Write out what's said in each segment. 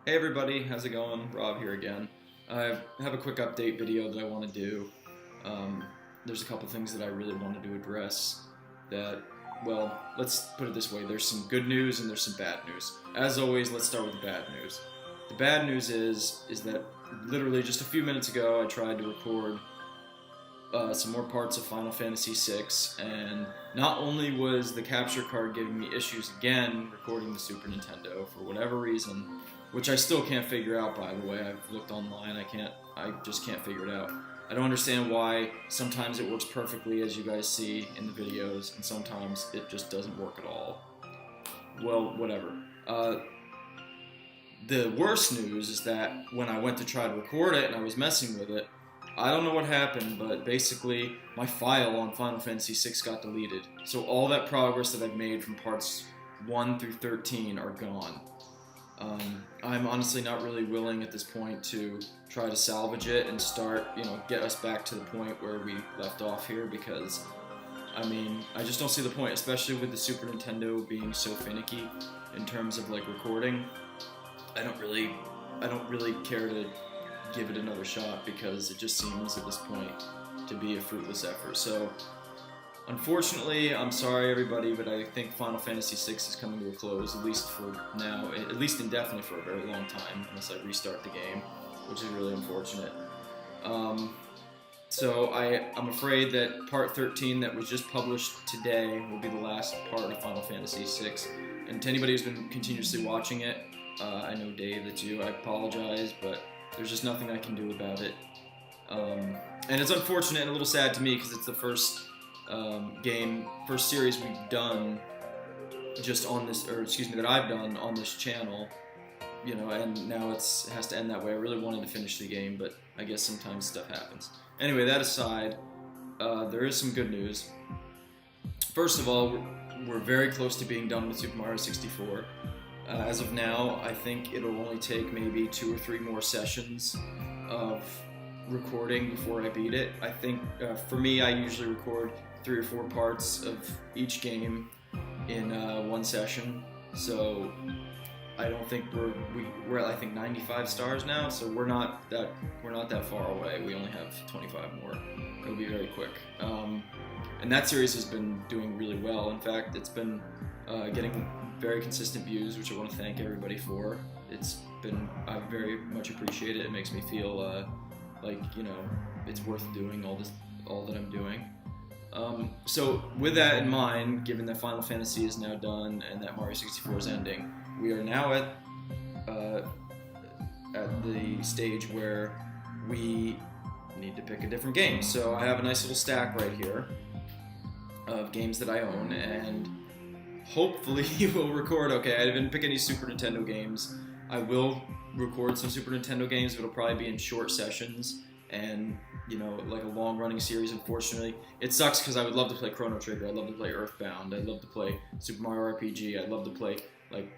Hey everybody, how's it going? Rob here again. I have a quick update video that I want to do. There's a couple things that I really wanted to address that, well, let's put it this way. There's some good news and there's some bad news. As always, let's start with the bad news. The bad news is that literally just a few minutes ago I tried to record some more parts of Final Fantasy VI, and not only was the capture card giving me issues again recording the Super Nintendo for whatever reason, which I still can't figure out, by the way. I've looked online, I just can't figure it out. I don't understand why sometimes it works perfectly, as you guys see in the videos, and sometimes it just doesn't work at all. Well, whatever. The worst news is that when I went to try to record it and I was messing with it, I don't know what happened, but basically my file on Final Fantasy VI got deleted. So all that progress that I've made from parts 1 through 13 are gone. I'm honestly not really willing at this point to try to salvage it and start, get us back to the point where we left off here, because, I just don't see the point, especially with the Super Nintendo being so finicky in terms of, recording. I don't really care to give it another shot, because it just seems at this point to be a fruitless effort. So, unfortunately, I'm sorry everybody, but I think Final Fantasy VI is coming to a close, at least for now, at least indefinitely for a very long time, unless I restart the game, which is really unfortunate. So I'm afraid that Part 13 that was just published today will be the last part of Final Fantasy VI. And to anybody who's been continuously watching it, I know Dave, that's you, I apologize, but there's just nothing I can do about it. And it's unfortunate and a little sad to me, because it's the first first series we've done just on this, that I've done on this channel, and now it has to end that way. I really wanted to finish the game, but I guess sometimes stuff happens. Anyway, that aside, there is some good news. First of all, we're very close to being done with Super Mario 64. As of now, I think it'll only take maybe 2 or 3 more sessions of recording before I beat it. I think, for me, I usually record 3 or 4 parts of each game in one session. So I don't think we're at, I think, 95 stars now. So we're not that far away. We only have 25 more. It'll be very quick. And that series has been doing really well. In fact, it's been getting very consistent views, which I want to thank everybody for. I very much appreciate it. It makes me feel it's worth doing all that I'm doing. So with that in mind, given that Final Fantasy is now done and that Mario 64 is ending, we are now at the stage where we need to pick a different game. So I have a nice little stack right here of games that I own, and hopefully we'll record. Okay, I didn't pick any Super Nintendo games. I will record some Super Nintendo games, but it'll probably be in short sessions and, like a long-running series, unfortunately. It sucks because I would love to play Chrono Trigger, I'd love to play Earthbound, I'd love to play Super Mario RPG, I'd love to play, A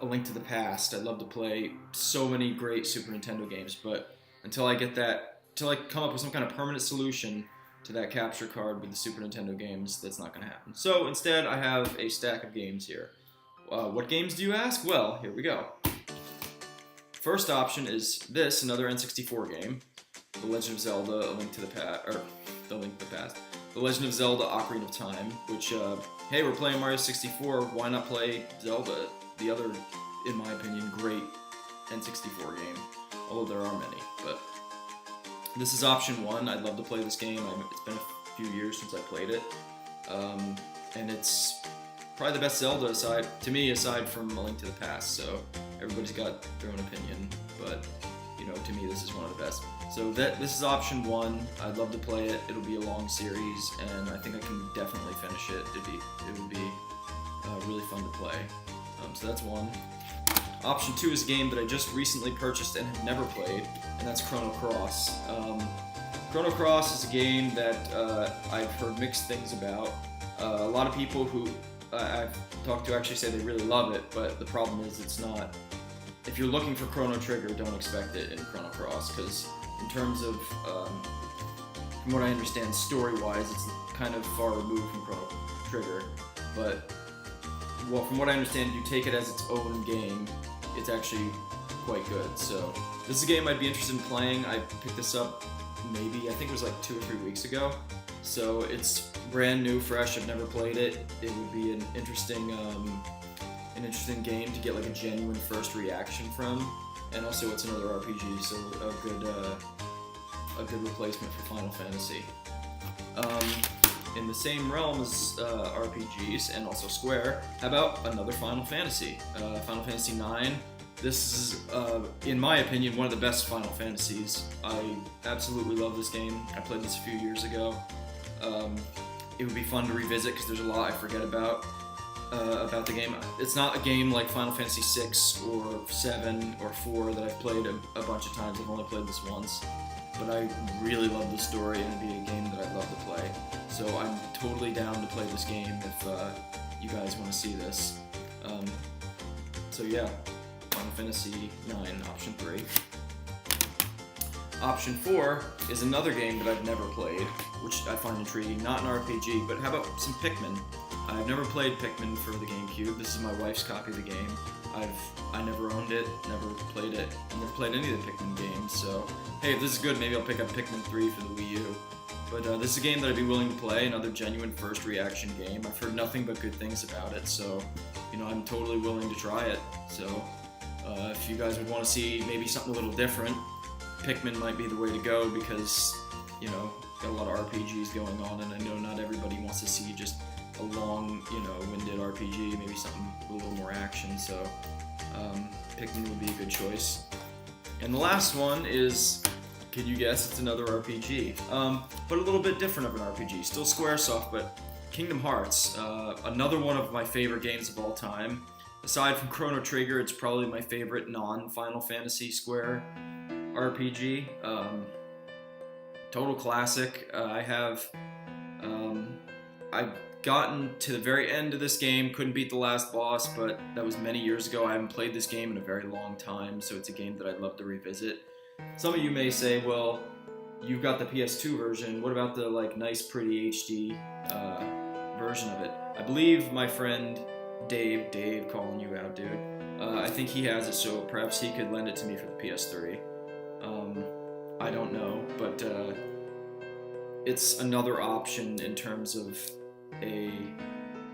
Link to the Past, I'd love to play so many great Super Nintendo games, but until I come up with some kind of permanent solution to that capture card with the Super Nintendo games, that's not going to happen. So instead, I have a stack of games here. What games do you ask? Well, here we go. First option is this, another N64 game, The Legend of Zelda: The Legend of Zelda: Ocarina of Time, which, hey, we're playing Mario 64, why not play Zelda, the other, in my opinion, great N64 game, although there are many, but this is option 1. I'd love to play this game. It's been a few years since I played it, and it's probably the best Zelda aside from A Link to the Past, so everybody's got their own opinion, but, to me this is one of the best. So this is option 1. I'd love to play it. It'll be a long series, and I think I can definitely finish it. It would be really fun to play. So that's 1. Option 2 is a game that I just recently purchased and have never played, and that's Chrono Cross. Chrono Cross is a game that I've heard mixed things about. A lot of people who I've talked to actually say they really love it, but the problem is it's not. If you're looking for Chrono Trigger, don't expect it in Chrono Cross, because in terms of, from what I understand, story-wise, it's kind of far removed from Chrono Trigger, but from what I understand, you take it as its own game. it's actually quite good. So this is a game I'd be interested in playing. I picked this up maybe, I think it was like 2 or 3 weeks ago. So it's brand new, fresh. I've never played it. It would be an interesting game to get like a genuine first reaction from. And also it's another RPG, so a good replacement for Final Fantasy. In the same realm as RPGs and also Square, how about another Final Fantasy? Final Fantasy IX. This is, in my opinion, one of the best Final Fantasies. I absolutely love this game. I played this a few years ago. It would be fun to revisit because there's a lot I forget about the game. It's not a game like Final Fantasy VI or 7 or 4 that I've played a bunch of times. I've only played this once. But I really love the story and it'd be a game that I'd love to play. So I'm totally down to play this game if you guys want to see this. So yeah, Final Fantasy IX, option 3. Option 4 is another game that I've never played, which I find intriguing. Not an RPG, but how about some Pikmin? I've never played Pikmin for the GameCube. This is my wife's copy of the game. I never owned it, never played it. I've never played any of the Pikmin games, so hey, if this is good, maybe I'll pick up Pikmin 3 for the Wii U. But this is a game that I'd be willing to play, another genuine first reaction game. I've heard nothing but good things about it, so you know, I'm totally willing to try it. So if you guys would want to see maybe something a little different, Pikmin might be the way to go because, you know, got a lot of RPGs going on, and I know not everybody wants to see just a long, you know, winded RPG, maybe something with a little more action, so Pikmin would be a good choice. And the last one is, can you guess, it's another RPG, but a little bit different of an RPG, still Squaresoft, but Kingdom Hearts, another one of my favorite games of all time. Aside from Chrono Trigger, it's probably my favorite non-Final Fantasy Square RPG. Total classic. I've gotten to the very end of this game, couldn't beat the last boss, but that was many years ago. I haven't played this game in a very long time, so it's a game that I'd love to revisit. Some of you may say, well, you've got the PS2 version, what about the like nice pretty HD version of it? I believe my friend Dave, calling you out, dude, I think he has it, so perhaps he could lend it to me for the PS3. I don't know, but it's another option in terms of a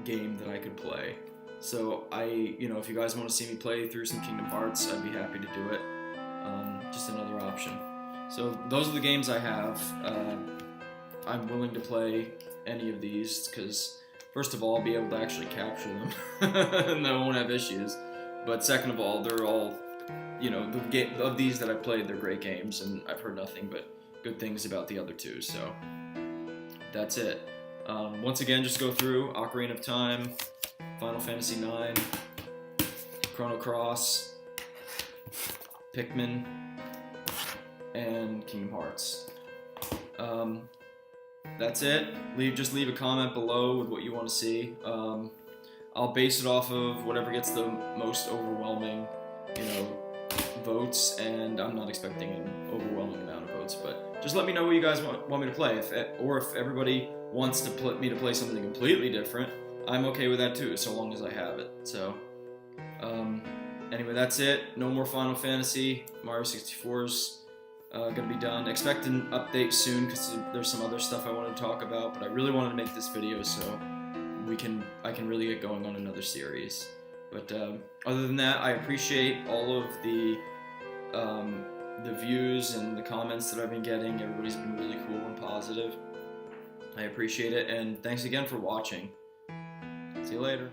game that I could play. So you know, if you guys want to see me play through some Kingdom Hearts, I'd be happy to do it. Just another option. So those are the games I have. I'm willing to play any of these because, first of all, I'll be able to actually capture them, and I won't have issues. But second of all, they're all, you know, of these that I've played, they're great games, and I've heard nothing but good things about the other two. So that's it. Once again, just go through Ocarina of Time, Final Fantasy IX, Chrono Cross, Pikmin, and Kingdom Hearts. That's it. Just leave a comment below with what you want to see. I'll base it off of whatever gets the most overwhelming, you know, votes, and I'm not expecting an overwhelming amount of votes, but just let me know what you guys want me to play, or if everybody wants to me to play something completely different, I'm okay with that too, so long as I have it. So, anyway, that's it. No more Final Fantasy. Mario 64's gonna be done. Expect an update soon because there's some other stuff I wanted to talk about, but I really wanted to make this video so I can really get going on another series. But other than that, I appreciate all of the views and the comments that I've been getting. Everybody's been really cool and positive. I appreciate it, and thanks again for watching. See you later.